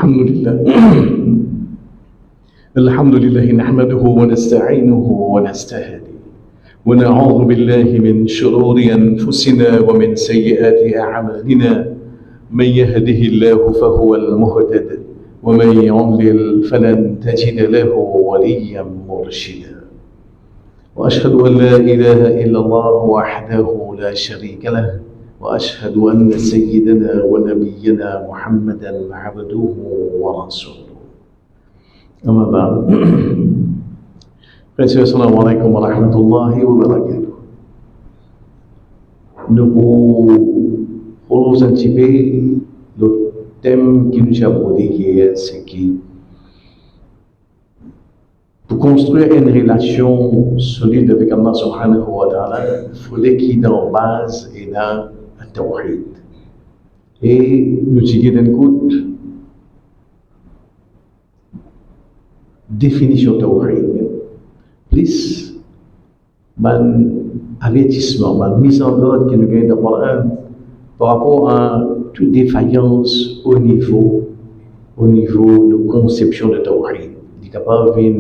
الحمد لله الحمد لله نحمده ونستعينه ونستهديه ونعوذ بالله من شرور أنفسنا ومن سيئات أعمالنا من يهده الله فهو المهتد ومن يضلل فلن تجد له وليا مرشدا وأشهد أن لا إله إلا الله وحده لا شريك له وأشهد أن سيدنا ونبينا محمدا عبده ورسوله أما بعد السلام عليكم ورحمة الله وبركاته. Nous allons un petit peu le thème qui nous a abordé hier, c'est que pour construire une relation solide avec Allah subhanahu wa ta'ala, il faudrait qu'il y ait dans base et dans le tawhid. Et nous disons d'un coup, définition tawhid. Plus, un avertissement, une mise en garde que nous gagnons dans le Coran par rapport à toute défaillance au niveau de conception de tawhid. Il est capable de venir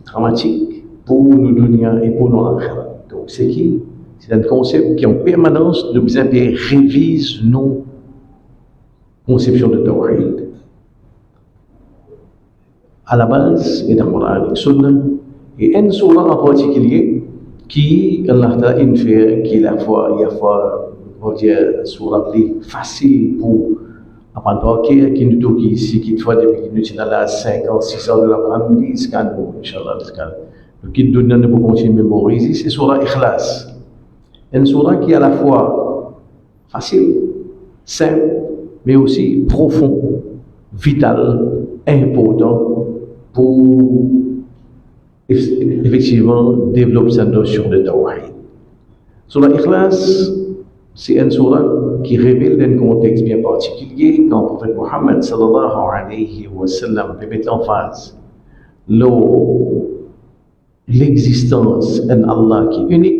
dramatique pour nos dunya et pour nos akhirat. Donc c'est un concept qui en permanence de besoin de réviser nos conceptions de tawhid. À la base, il y a dans le Coran et Sunnah, et un surah en particulier qui Allah Ta'ala fait, qui la fois, il y a fois, on va dire, surah facile pour apprendre, qui nous toque ici, qui fois depuis nous sommes dans la 50, 6 ans de l'apprendre, 10, 40, Inch'Allah, donc qui nous donne pour continuer à mémoriser, c'est surah Ikhlas. Une surah qui est à la fois facile, simple, mais aussi profond, vital, important pour effectivement développer sa notion de tawhid. Surah Ikhlas, c'est une surah qui révèle un contexte bien particulier quand le prophète Mohammed sallallahu alayhi wa sallam peut mettre en phase l'existence d'un Allah qui est unique.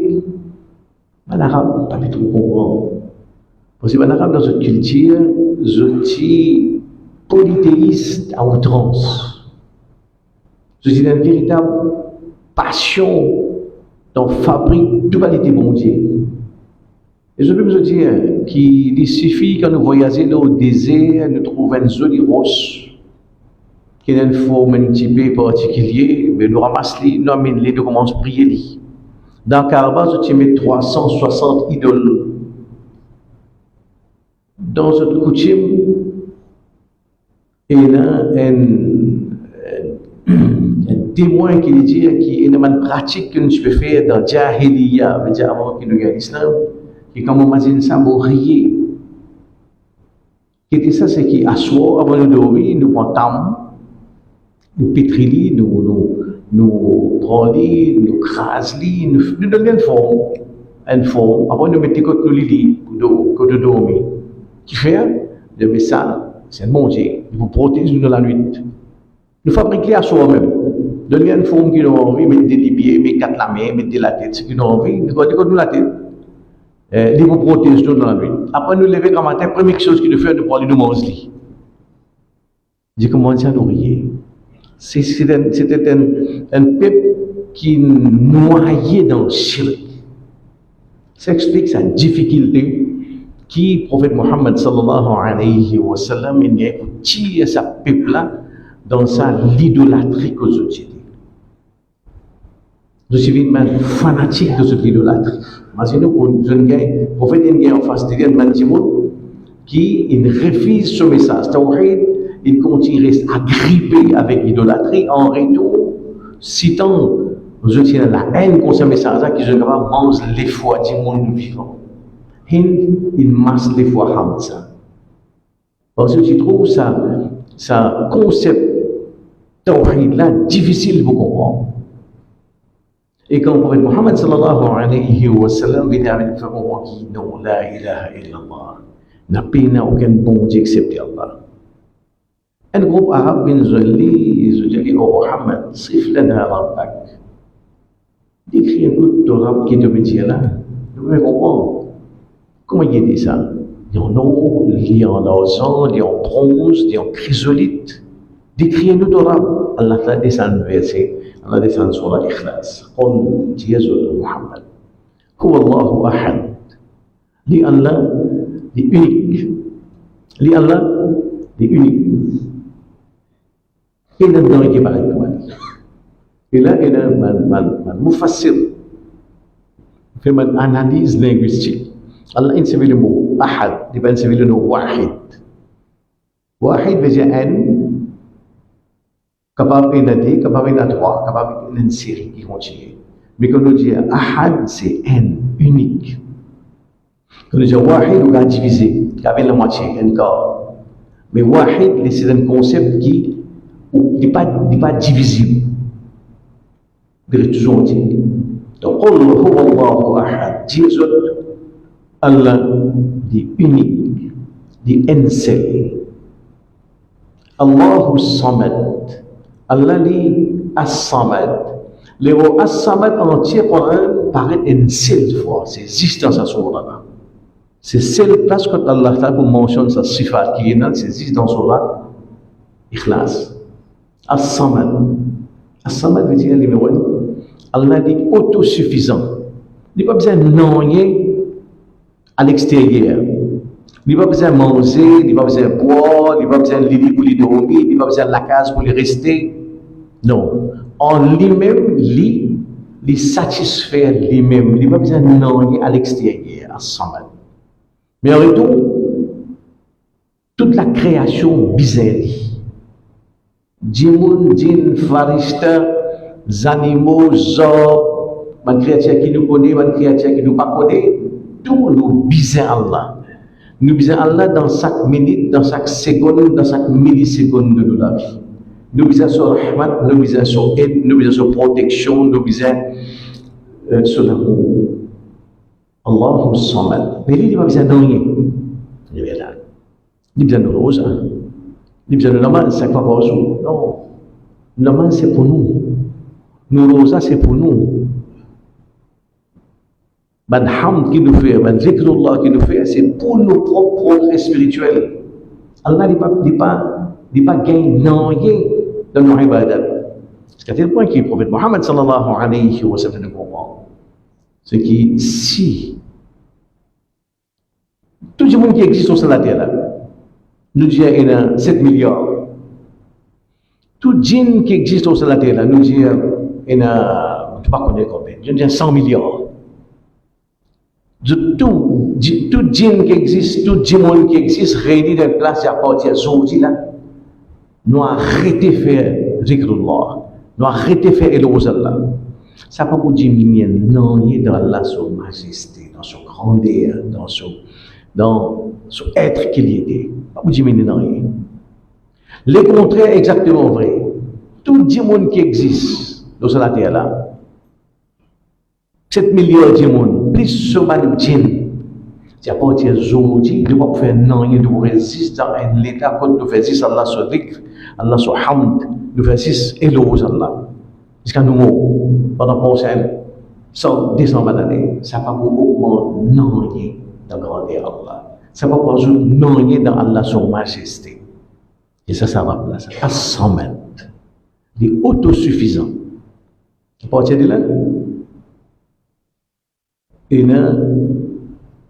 En arabe, pas trop comprendre. Parce que en arabe, dans cette culture, je polythéiste à outrance. Je dis une véritable passion dans fabrique dualité bon Dieu. Et je peux vous dire qu'il suffit quand nous voyageons au désert, nous trouvons une jolie roche qui a une forme un petit peu particulière, mais nous ramassons les, nous amenons les, nous commençons à prier. Dans Kaaba, je mets 360 idoles. Dans cette coutume, il y a un témoin qui dit qu'il y a une pratique que nous pouvons faire dans Jahiliya, c'est-à-dire avant que nous gagnons l'islam, qui comme on m'a dit ça, vous riez. Qui était ça, c'est qu'asseoir avant de dormir, nous prenons nous pétrilons, nous trollis, nous crasons, nous donnons une forme, après nous mettons côté nous lit, côté dormir. Qui fait, de ça, c'est un bon Dieu, il vous protège dans la nuit. Nous fabriquons à soi-même. Donnez une forme qui nous a envie, mettez des pieds, mettez quatre la main, mettez la tête, ce qui nous a envie, nous mettons nous la tête. Il vous protège dans la nuit. Après nous lever comme matin, première chose qu'il nous fait, nous prendre nous manger. J'ai commencé à nourrir. C'était un peuple qui noyait dans le shirk. Ça explique sa difficulté qui le prophète Mohammed sallallahu alayhi wa sallam il a tiré sa peuple là dans sa l'idolâtrie que je dis. Je suis vraiment fanatique de cette idolâtrie. Imaginez que jeune gars, le prophète il en face de lui un qui il refuse ce message. Tawhid, il continue à rester agrippé avec l'idolâtrie en retour, citant je tiens la haine contre ce message qui je mange les fois du monde vivant. Il masse les fois Hamza. Parce que tu trouves ça concept tawhid là difficile pour comprendre. Et quand le prophète Mohammed sallallahu alayhi wa sallam vient avec nous faire comprendre qu'il non, la ilaha illallah, n'a pas aucun bon Dieu excepté Allah. Un groupe arabe vient nous dire oh Mohammed, sif lana rabbak. Décrit un autre arabe qui te dit là, nous pouvons comprendre. Comment il dit ça? li en or, li en argent, li en bronze, li en chrysolite. Décrit nous Torah. Allah a descendu verset, Allah descend sur l'Ikhlas. قل جيزوا محمد هو الله أحد. Li Allah, li unique. Li Allah, li unique. Et là-dedans, il est pareil comme elle. Et là, il y a un mufassir, fait une analyse linguistique. Allah a insévé le mot ahad, il va insévé le mot wahid. Wahid veut dire un, capable d'un, capable d'un trois, capable d'une série qui continue. Mais quand on dit ahad, c'est un, unique. Quand on dit wahid, on va diviser, avec la moitié, un quart. Mais wahid, c'est un concept qui n'est pas divisible. Il est toujours entier. Donc, Jésus, Allah dit unique, dit un seul. Allahu Samad. Allah dit As-Samad. Le mot As-Samad en entier paraît une seule fois. C'est existence à ce moment-là. C'est seule place que Allah mentionne sa sifat qui est là, c'est existe dans ce là. Ikhlas. As-Samad. As-Samad veut dire numéro 1. Allah dit autosuffisant. Il n'y a pas besoin de noyer à l'extérieur. Il n'y a pas besoin de manger, il n'y a pas besoin de boire, il n'y a pas besoin de lit pour les dormir, il n'y a pas besoin de la case pour les rester. Non. En lui-même, il satisfait lui-même. Il n'y a pas besoin de noyer à l'extérieur, As-Samad. Mais en retour, toute la création bizarre. Djimoun, djinn, farishta, animaux, zor, une créature qui nous connaît, une créature qui nous pas connaît, tout nous bizarre Allah. Nous bizarre Allah dans chaque minute, dans chaque seconde, dans chaque milliseconde de notre vie. Nous bizarre sur rahmat, nous bizarre sur aide, nous bizarre sur protection, nous bizarre sur l'amour. Allahu Samad. Mais il n'y a pas besoin de rien. Il y a là. Il y a besoin de rose. Il y a besoin de namaz 5 fois par jour. Non. Namaz c'est pour nous. Nous rosa c'est pour nous. Ben hamd qui nous fait, ben zikrullah qui nous fait, c'est pour nos propres progrès spirituels. Allah n'est pas gagné rien dans nos ibadat. C'est à tel point que le prophète Mohammed sallallahu alayhi wa sallam nous comprend. Ce qui, si tout le monde qui existe sur la terre, nous disons qu'il y a 7 milliards. Tout djinn qui existe sur la terre, nous disons qu'il y a, je ne sais pas combien, je dis 100 milliards. Tout djinn qui existe, tout djinn qui existe, réuni dans une place à partir d'aujourd'hui, nous arrêtons de faire zikrullah, nous arrêtons de faire Allah. Ça ne va pas diminuer non, il est dans Allah, son majesté, dans son grandeur, dans son être qu'il était. Pas pour diminuer non. Le contraire est exactement vrai. Tout le monde qui existe dans cette terre-là, 7 milliards de monde, plus ce man djinn, c'est à partir d'aujourd'hui, il doit faire non, il doit résister dans un état quand nous faisons Allah sur dhikr, Allah sur hamd, nous faisons éloge Allah. Jusqu'à nous mourons pendant prochaine 100, 200 années, ça va pour augmenter non dans la grandeur Allah. Ça va pour ajouter non dans Allah son majesté. Et ça va placer à 100 mètres. Il est autosuffisant. À partir de là, et là,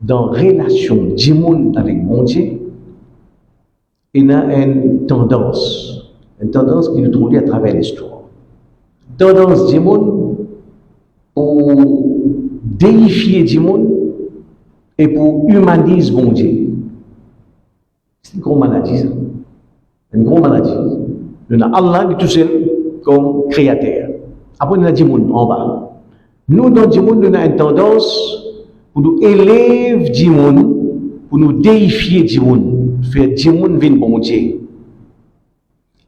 dans la relation du monde avec mon Dieu, il y a une tendance qui nous trouve à travers l'histoire. Tendance du monde pour déifier du monde et pour humaniser mon Dieu. C'est une grande maladie, ça. Une grande maladie. Nous avons Allah tout seul comme créateur. Après, nous avons du monde en bas. Nous, dans du monde, nous avons une tendance pour nous élever du monde, pour nous déifier du monde, faire du monde venir bon Dieu.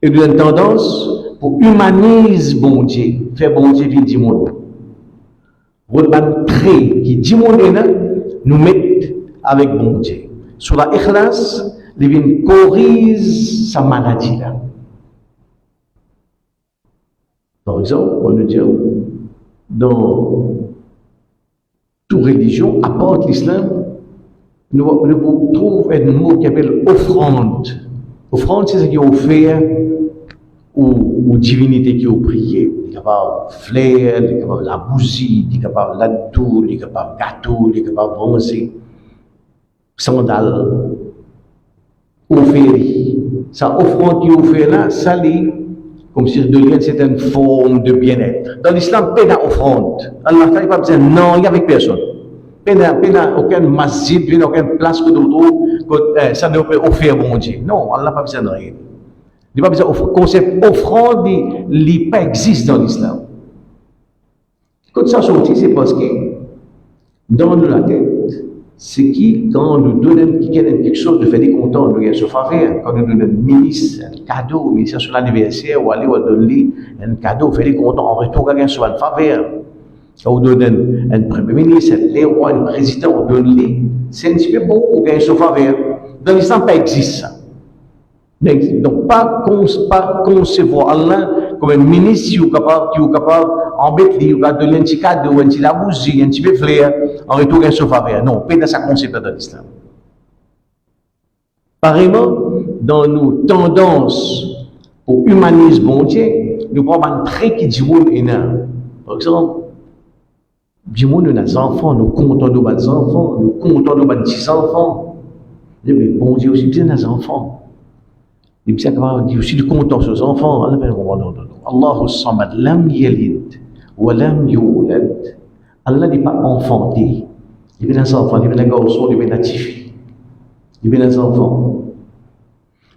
Et nous avons une tendance pour humaniser bon Dieu, faire bon Dieu venir du monde. Vous avez trait qui dit monde est là, nous mettre avec bon Dieu. Sur la ikhlas, il vient corriger sa maladie là. Par exemple, on nous dit dans toute religion, à part l'islam, nous trouvons un mot qui s'appelle offrande. Offrande, c'est ce qui est offert aux divinités qui ont prié. Il est capable de fleur, il est capable de la bougie, il est capable de la tour, il est capable de gâteau, il est capable de bronzer, sandales, offert. Sa offrande qui est offerte là, ça l'est, comme si c'est une forme de bien-être. Dans l'islam, pas d'offrande. Allah n'a pas besoin non, il n'y a avec personne. Pas aucun masjid, aucune place que ça ne peut offrir bon Dieu. Non, Allah n'a pas besoin de rien. Il n'y a pas besoin de concept offrande, il pas existe dans l'islam. Quand ça sortit, c'est parce que dans la tête, c'est qui, quand nous donnons quelque chose de faire des contents, nous gagnons ce faveur. Quand nous donnons un ministre, un cadeau, un ministère sur l'anniversaire, ou aller donner un cadeau, faire des contents, en retour, nous gagnons ce faveur. Quand vous donnez un premier ministre, un roi, un président, vous donnez, c'est un petit peu bon, vous gagnez ce faveur. Dans l'islam, ça existe ça. Donc, pas concevoir Allah comme un ministre qui est capable d'embêter, de donner un petit cadeau, un petit labouzi, un petit peu fleur, en retour d'un faveur. Non, pas dans sa concept dans l'islam. Pareillement, dans nos tendances au humanisme bon Dieu, nous prenons un trait qui dit énorme. Par exemple, du monde de nos enfants, nous comptons de nos enfants, nous comptons de nos petits enfants. Mais bon Dieu aussi bien nos enfants. Il dit aussi du content sur les enfants. Allahu samad lam yalid wa lam yulad. Allah n'est pas enfanté. Il est des enfants, il est des garçons, il est des filles. Il est des enfants.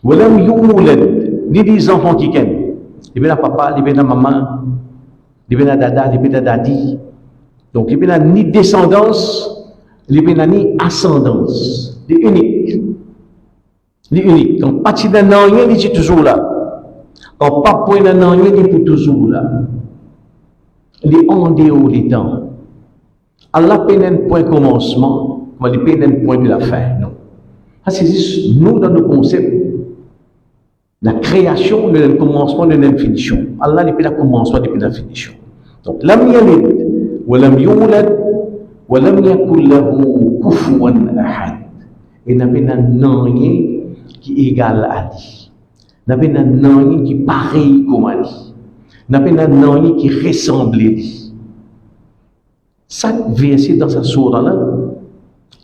Wa lam yulad. Ni des enfants qui viennent. Il est des papa, il est des maman, il est des dada, il est des dadi. Donc il n'y a ni descendance, il n'y a ni ascendance. Il est unique. Il est unique. Quand parti d'un an, il est toujours là. Quand pas point d'un an, il est toujours là. Il est en dehors du temps. Allah peine un point de commencement, mais il peine un point de la fin. Non. C'est juste nous dans nos concepts. La création de le commencement de la finition. Allah n'est pas le commencement de la finition. Donc, lam yalid. ولم يولد ولم يكن له كفوا أحد. Et n'a pas rien qui est égal à lui. N'a pas rien qui est pareil comme lui. N'a pas rien qui ressemble à lui. Chaque verset dans sa sourate là,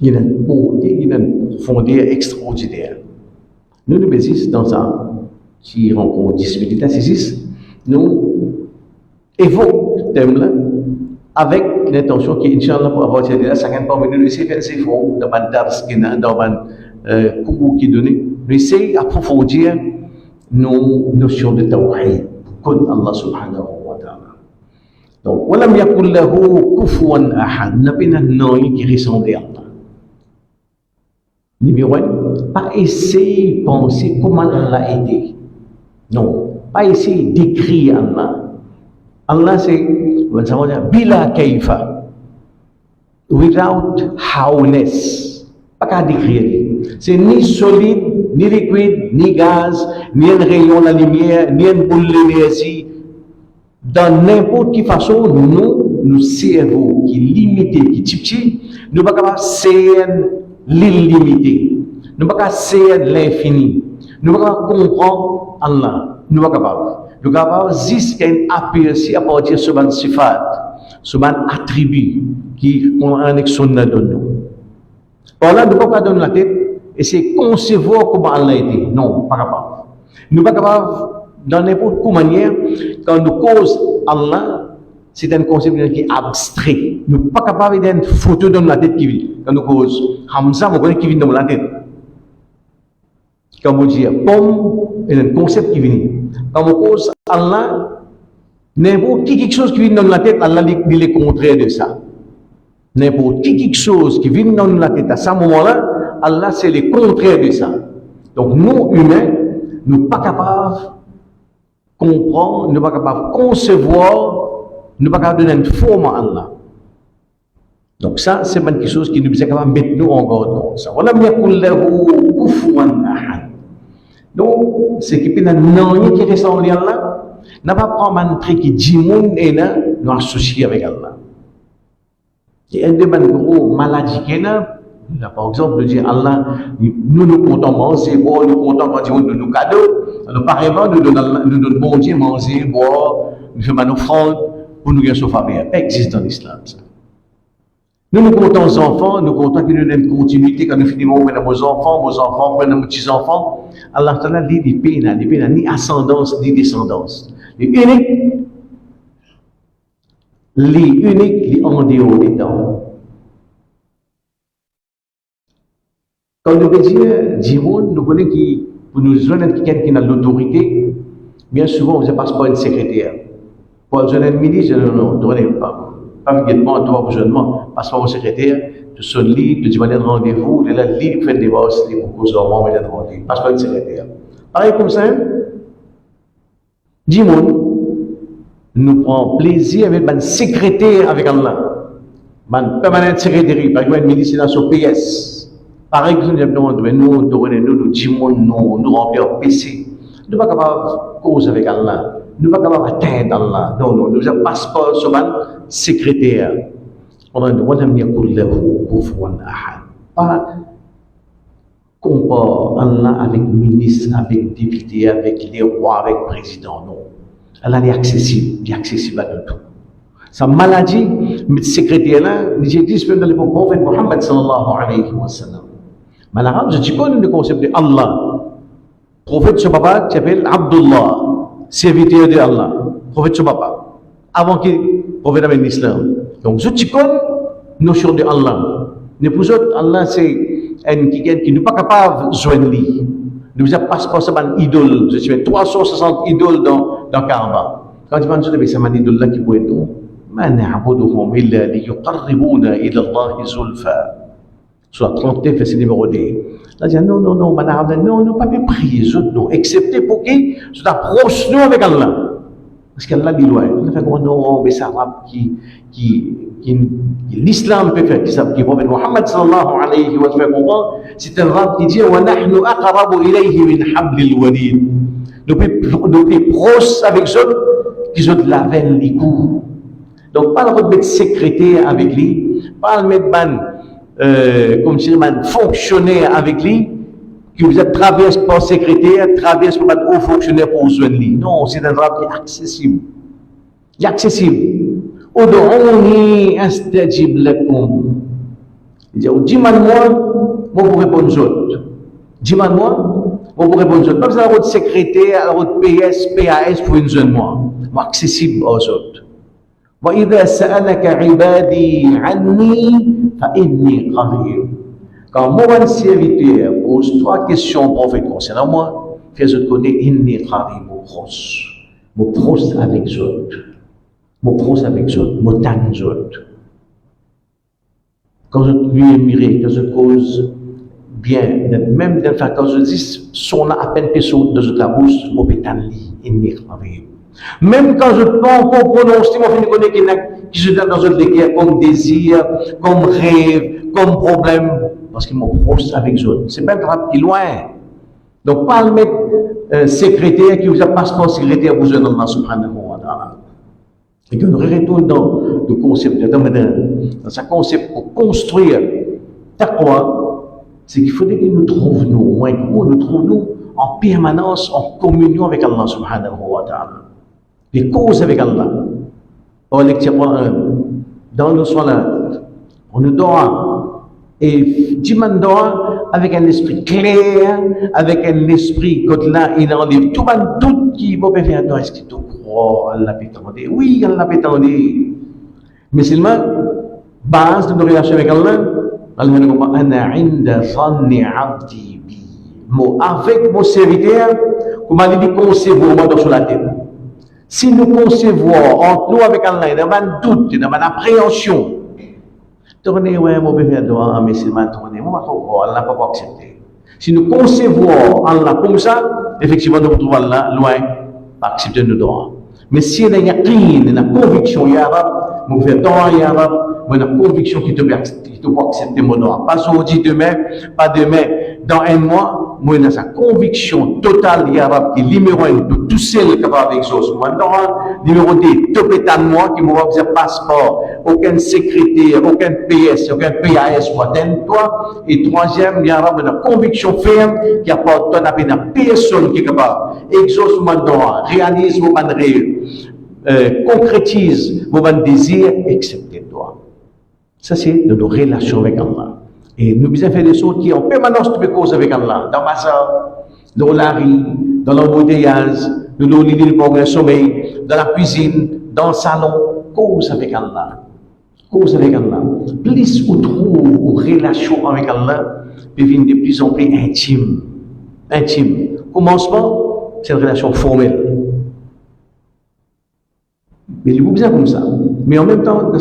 il y a une beauté, il y a une profondeur extraordinaire. Nous nous basons dans ça, qui rencontre 10 minutes, nous évoquons ce thème là. Avec l'intention qu'Inch'Allah pour avoir été là, 50 minutes, nous essayons de faire ses efforts dans un dars, dans un cours qui est donné. Nous essayons d'approfondir nos notions de tawhid pour connaître Allah subhanahu wa ta'ala. Donc, walam yakul lahu kufuwan ahad, n'a pas un nom qui ressemble à Allah. Numéro 1, pas essayer de penser comment Allah a été. Non, pas essayer d'écrire Allah. Allah c'est bila kaifa, without howness. Pas qu'à décrire. C'est ni solide, ni liquide, ni gaz, ni un rayon de la lumière, ni une boule d'énergie. Dans n'importe quelle façon, nous cerveau qui est limité, qui est petit, nous ne sommes pas capables de saisir l'illimité. Nous ne sommes pas capables de saisir l'infini. Nous ne sommes pas capables de comprendre Allah. Nous ne sommes pas capables. Nous sommes capables juste d'un aperçu à partir de ce sifat, ce attribut qui ont un exonne de nous. Par là, nous ne sommes pas donner la tête et c'est concevoir comment Allah était. Non, pas capable. Nous ne sommes pas capables, dans n'importe quelle manière, quand nous cause Allah, c'est un concept qui est abstrait. Nous ne sommes pas capables d'une photo dans la tête qui vit. Quand nous cause Hamza, vous connaissez qui vit dans la tête. Quand vous dites pomme, c'est un concept qui vient. Quand vous cause Allah, n'importe qui quelque chose qui vient dans la tête, Allah dit le contraire de ça. N'importe qui quelque chose qui vient dans la tête à ce moment-là, Allah c'est le contraire de ça. Donc nous, humains, nous ne sommes pas capables de comprendre, nous ne sommes pas capables de concevoir, nous ne sommes pas capables de donner une forme à Allah. Donc ça, c'est quelque chose qui nous est capable de mettre nous en garde contre ça. Voilà, donc, ce qui peut être qui ressemble à Allah, n'a pas prendre un truc qui dit monde et là, nous associer avec Allah. Et un des gros maladies qui est là, Là, par exemple, de dire Allah, nous comptons manger, boire, nous comptons quand nous nous cadeaux. Alors, pareillement, nous donnons bon Dieu, manger, boire, nous faisons nos offrandes pour nous gagner famille. Ça existe dans l'islam, ça. Nous comptons aux enfants, nous comptons que nous avons une continuité quand nous finissons avec nos enfants, avec nos petits-enfants. Allah Ta'ala dit des pays, ni ascendance, ni descendance. Les uniques, les en dehors des temps. Quand nous disons, nous connaissons qui, pour nous joindre quelqu'un qui a l'autorité, bien souvent, on ne passe pas une secrétaire. Pour joindre un ministre, non, donnez pas immédiatement, toi, pour jeunement, passe pas au secrétaire, tu sonnes libre, tu dis, un rendez-vous, tu es là, libre, tu fais des bosses, libre, pour cause d'hormones, tu es rendez-vous, passe pas une secrétaire. Pareil comme ça, dis-moi, nous prenons plaisir avec un secrétaire avec Allah, un permanent secrétaire, par exemple, un ministre dans PS. Par exemple, nous disons, nous remplissons PC. Nous ne sommes pas capables de cause avec Allah. Nous ne sommes pas capables d'atteindre Allah. Non, nous avons un passeport sur un secrétaire. On a dit, pas compare Allah avec ministre, avec député, avec les rois, avec président. Non. Allah est accessible à nous tout. Sa maladie, mais secrétaire-là, j'ai dit, dans le prophète Mohammed sallallahu alayhi wa sallam. Mais l'arabe, je dis pas le concept de Allah. Prophète ce papa qui s'appelle Abdullah, serviteur de Allah. Prophète ce papa. Avant que le prophète amène l'islam. Donc, je dis pas notion de Allah. Mais pour autres, Allah, c'est un qui n'est pas capable de joindre lui. Nous avons pas passé par une idole. Je suis 360 idoles dans Kaaba. Quand tu penses que c'est une idole là qui peut être, ما نعبدهم إلا ليقربونا إلى الله زلفى. Sur la 30, verset numéro 2. Là, dit non, pas prier, non, excepté pour qui se approche nous avec Allah. Parce qu'Allah dit loin. On fait comment non, mais c'est arabe qui l'islam peut faire, qui prophète Mohammed sallallahu alayhi wa sallam, c'est un arabe qui dit wa nahnu aqrabu ilayhi min hablil warid. Nous sommes proches avec eux qui ont la veine les coups. Donc, pas le mettre secrétaire avec lui, pas le mettre comme si un fonctionnaire avec lui, qui vous traverse par secrétaire, traverse par un haut fonctionnaire pour vous joindre lui. Non, c'est un rap qui est accessible. Il est accessible. Ud'ouni astajib lakum. Il dit, dis-moi, moi pour répondre aux autres. Dis-moi, moi pour répondre aux autres. Pas besoin de secrétaire, de PS, PAS pour une jeune moi. Moi accessible aux autres. وَإِذَا سَأَلَكَ عِبَادِي عَنِّي فَإِنِّي قَرِيبٌ. Quand mon serviteur pose 3 questions prophète concernant moi, fais-je connaître inni qarib, mon proche avec autres, mon proche avec autres, mon tang autres. Quand je lui admire, quand je cause bien, même quand je dis son à peine personne de la bouche, mon pétanli, inni qarib. Même quand je peux encore prononcer, qui se donne dans une guerre comme désir, comme rêve, comme problème, parce qu'ils m'ont proche avec eux. C'est pas grave qui loin. Donc, pas le mettre secrétaire qui vous a passeport secrétaire pour vous Allah subhanahu wa ta'ala. Et que nous retournons dans le concept, dans ce concept pour construire taqwa, c'est qu'il faudrait que nous trouvions, en permanence en communion avec Allah subhanahu wa ta'ala. Les causes avec Allah. Au lecture 1, dans nos soins, on nous doit, et Diman doit avec un esprit clair, avec un esprit que là, il enlève tout le doute qui va faire dans est-ce qu'il te croit, Allah peut t'aider. Oui, Allah peut t'aider. Mais seulement, base de nos relations avec Allah, Allah nous dit, Ana inda zanni abdi bi. Avec mon serviteur, comment il dit concevoir moi dans la tête. Si nous concevons entre nous avec Allah, il y a un doute, il y a une appréhension. Tournez, ouais, mon bébé doit, mais c'est mal tourné, moi, Allah n'a pas accepté. Si nous concevons Allah comme ça, effectivement, nous retrouvons Allah loin, pas accepter nos droits. Mais si il y a une conviction, il y a mon bébé doit, il y a une conviction qui te peut accepter mon droit. Pas aujourd'hui, demain, pas demain, dans un mois, moi, j'ai sa conviction totale, il y a qui numéro 1, tout seul capable d'exaucer. Moi, numéro 2, tout état de moi, qui m'a fait passeport, aucun secrétaire, aucun PS, aucun PAS pour atteindre toi. Et troisième, il y a une conviction ferme qui apporte ton appel à personne qui est capable d'exaucer mon droit, réalise mon rêve, concrétise mon désir, excepté toi. Ça, c'est de nos relations avec Allah. Et nous devons faire des choses qui en permanence nous cause avec Allah. Dans ma salle, dans la rue, dans l'embouteillage, dans nos lits pour le sommeil, dans la cuisine, dans le salon, cause avec Allah. Cause avec Allah. Plus on trouve une relation avec Allah, puis devient de plus en plus intime. Intime. Commencement, c'est une relation formelle. Mais il est bien comme ça. Mais en même temps,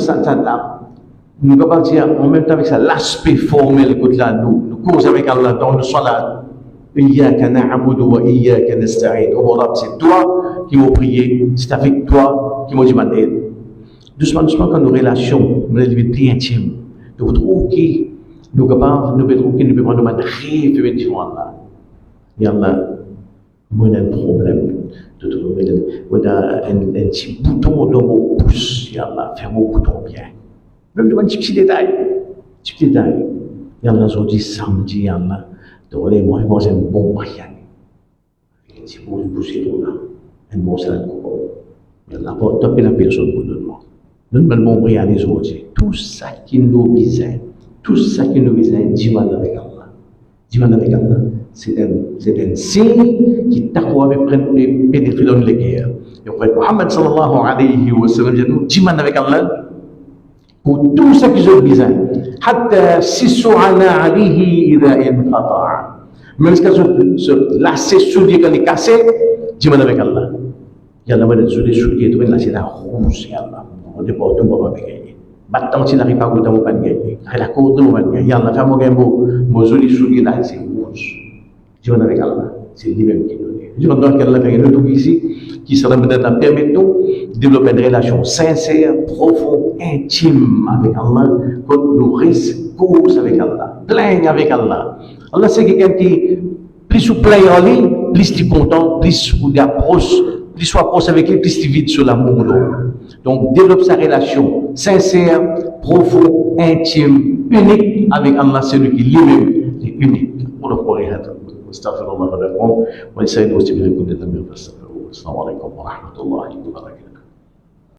nous ne pouvons pas dire, en même temps avec ça, l'aspect formel que là, nous cause avec Allah dans le salat. Iyyaka na'budu wa iyyaka nasta'in. Oh Rab, c'est toi qui m'as prié, c'est avec toi qui m'as demandé. Doucement, doucement, quand nos relations, nous devenons plus intimes, nous trouvons que nous pouvons nous demander rêve devant Allah. Et Allah, moi, j'ai un problème. On a un petit bouton dans mon pouce. Allah, fais mon bouton bien. Même devant un petit détail. Petit détail. Allah, aujourd'hui, samedi, Allah. Donc, moi, j'ai un bon mariage. Un petit bon boucher là. Un bon salade de coco. Allah, pour taper la personne pour nous. Nous devons bon mariage aujourd'hui. Tout ça qui nous vise, dis-moi avec Allah. Dis-moi avec Allah. C'est un signe qui t'accroît avec pénétrer dans les guerres. Et en fait, Muhammad sallallahu alayhi wa sallam dit nous, dis-moi avec Allah. Pour tout ce qui est besoin. Hatta sisu'ana alayhi idha inqata'a. Même si ce lacet soulier quand il est cassé, dis-moi avec Allah. Il y a la manière de soulier, tu vas lâcher la rouge, Allah. On ne peut pas gagner. Battant, tu n'arrives pas à goûter, on ne peut pas gagner. La côte, on ne peut pas gagner. Allah, fais-moi gagner mon joli soulier là, c'est rouge. Dis-moi avec Allah. C'est lui-même qui nous dit. Je me demande qu'Allah fait un truc ici qui sera maintenant permettant de développer une relation sincère, profonde, intime avec Allah, quand nous restons cause avec Allah, plaignent avec Allah. Allah, c'est quelqu'un qui, plus vous plaignez en lui, plus tu es content, plus vous approche, plus vous approche avec lui, plus tu vide sur l'amour. Donc, développe sa relation sincère, profonde, intime, unique avec Allah, c'est lui qui lui-même est unique. Pour le croire. استغفر الله لكم ولسائر المسلمين كل ذنب فاستغفروه. السلام عليكم ورحمه الله وبركاته.